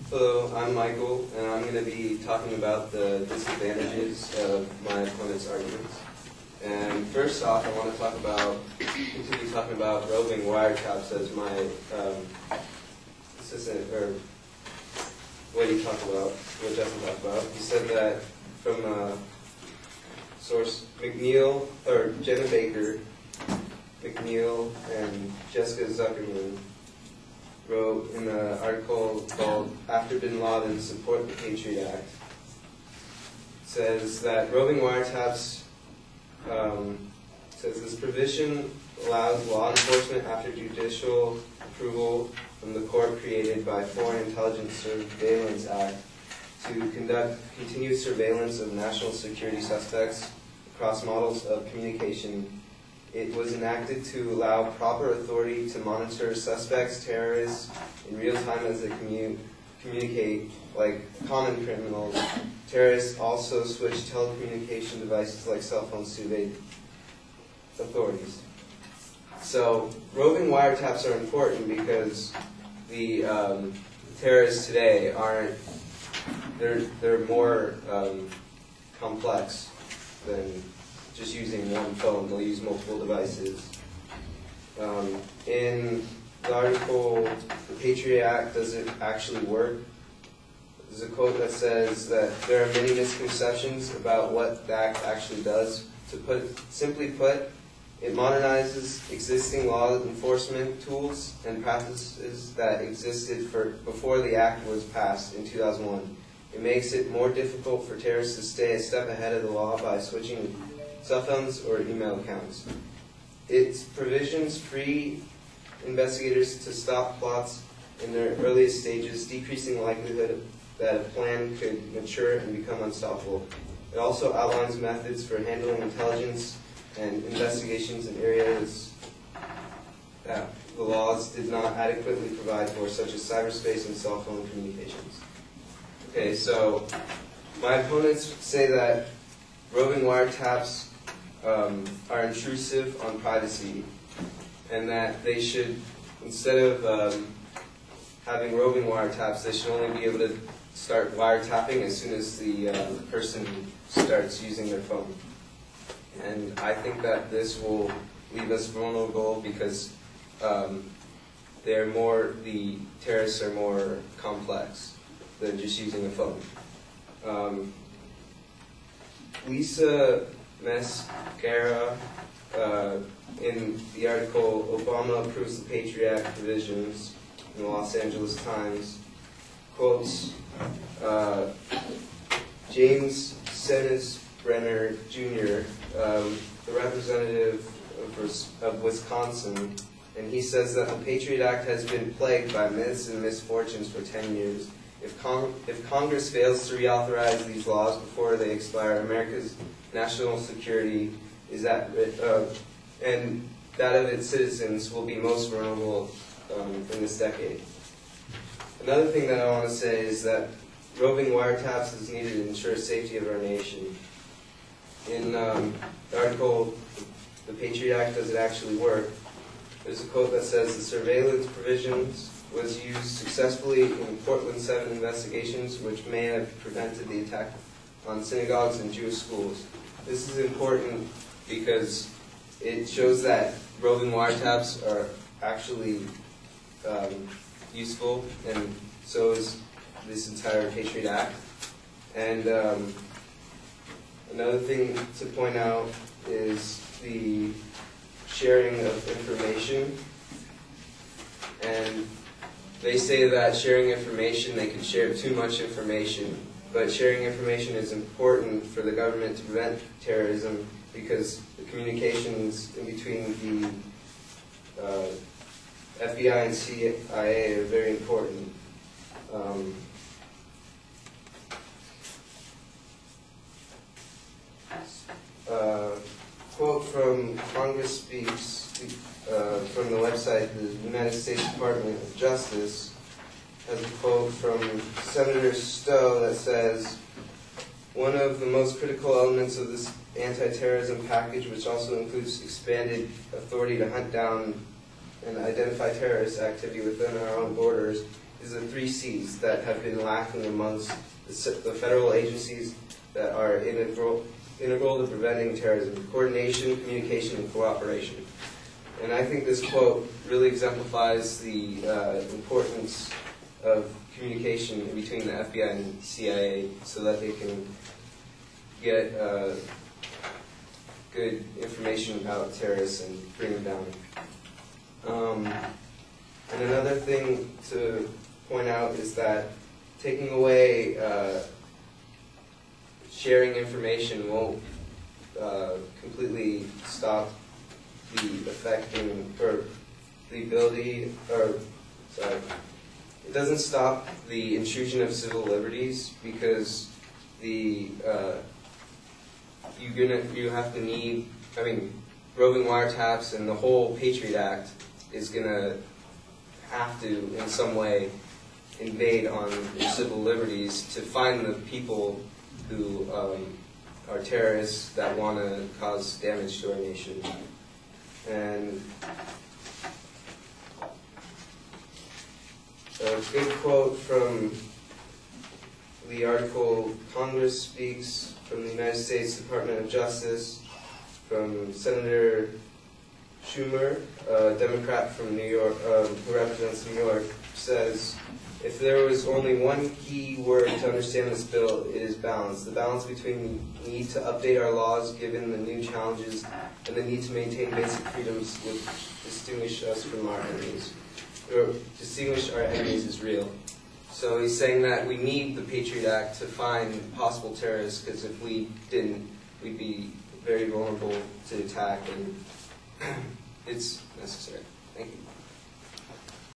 Hello, I'm Michael, and I'm going to be talking about the disadvantages of my opponent's arguments. And first off, I want to continue talking about roving wiretaps as my assistant, or what Justin talked about. He said that from source Jenna Baker, McNeil, and Jessica Zuckerman wrote in an article called "After Bin Laden, Support the Patriot Act." It says that roving wiretaps says this provision allows law enforcement, after judicial approval from the court created by Foreign Intelligence Surveillance Act, to conduct continuous surveillance of national security suspects across models of communication. It was enacted to allow proper authority to monitor suspects, terrorists, in real time as they communicate, like common criminals. Terrorists also switch telecommunication devices like cell phones to evade authorities. So roving wiretaps are important because the terrorists today they're more complex than just using one phone. They'll use multiple devices. In the article, "The Patriot Act, does it actually work?" There's a quote that says that there are many misconceptions about what the Act actually does. Simply put, it modernizes existing law enforcement tools and practices that existed before the Act was passed in 2001. It makes it more difficult for terrorists to stay a step ahead of the law by switching cell phones or email accounts. Its provisions free investigators to stop plots in their earliest stages, decreasing the likelihood that a plan could mature and become unstoppable. It also outlines methods for handling intelligence and investigations in areas that the laws did not adequately provide for, such as cyberspace and cell phone communications. Okay, so my opponents say that roving wiretaps are intrusive on privacy, and that they should, instead of having roving wiretaps, they should only be able to start wiretapping as soon as the person starts using their phone. And I think that this will leave us vulnerable because the terrorists are more complex than just using a phone. Lisa Mascara, in the article "Obama Approves the Patriot Act Provisions" in the Los Angeles Times, quotes James Brenner Jr., the representative of Wisconsin, and he says that the Patriot Act has been plagued by myths and misfortunes for 10 years. If Congress fails to reauthorize these laws before they expire, America's national security is at risk, and that of its citizens will be most vulnerable in this decade. Another thing that I want to say is that roving wiretaps is needed to ensure safety of our nation. In the article, "The Patriot Act, does it actually work?" there's a quote that says, "The surveillance provisions was used successfully in Portland 7 investigations, which may have prevented the attack on synagogues and Jewish schools." This is important because it shows that roving wiretaps are actually useful, and so is this entire Patriot Act. And another thing to point out is the sharing of information. And they say that sharing information, they can share too much information, but sharing information is important for the government to prevent terrorism because the communications in between the FBI and CIA are very important. Quote from Congress Speaks from the website, the United States Department of Justice, has a quote from Senator Stowe that says, "One of the most critical elements of this anti-terrorism package, which also includes expanded authority to hunt down and identify terrorist activity within our own borders, is the three C's that have been lacking amongst the federal agencies that are integral to preventing terrorism: coordination, communication, and cooperation. And I think this quote really exemplifies the importance of communication between the FBI and CIA so that they can get good information about terrorists and bring them down. And another thing to point out is that taking away sharing information won't completely stop the affecting, or the ability, or sorry, it doesn't stop the intrusion of civil liberties, because the you have to need, I mean, roving wiretaps and the whole Patriot Act is gonna have to in some way invade on your civil liberties to find the people who are terrorists that want to cause damage to our nation. And a good quote from the article "Congress Speaks" from the United States Department of Justice, from Senator Schumer, a Democrat from New York, who represents New York, says, "If there was only one key word to understand this bill, it is balance. The balance between the need to update our laws given the new challenges and the need to maintain basic freedoms which distinguish us from our enemies. Or distinguish our enemies is real." So he's saying that we need the Patriot Act to find possible terrorists, because if we didn't, we'd be very vulnerable to attack, and it's necessary. Thank you.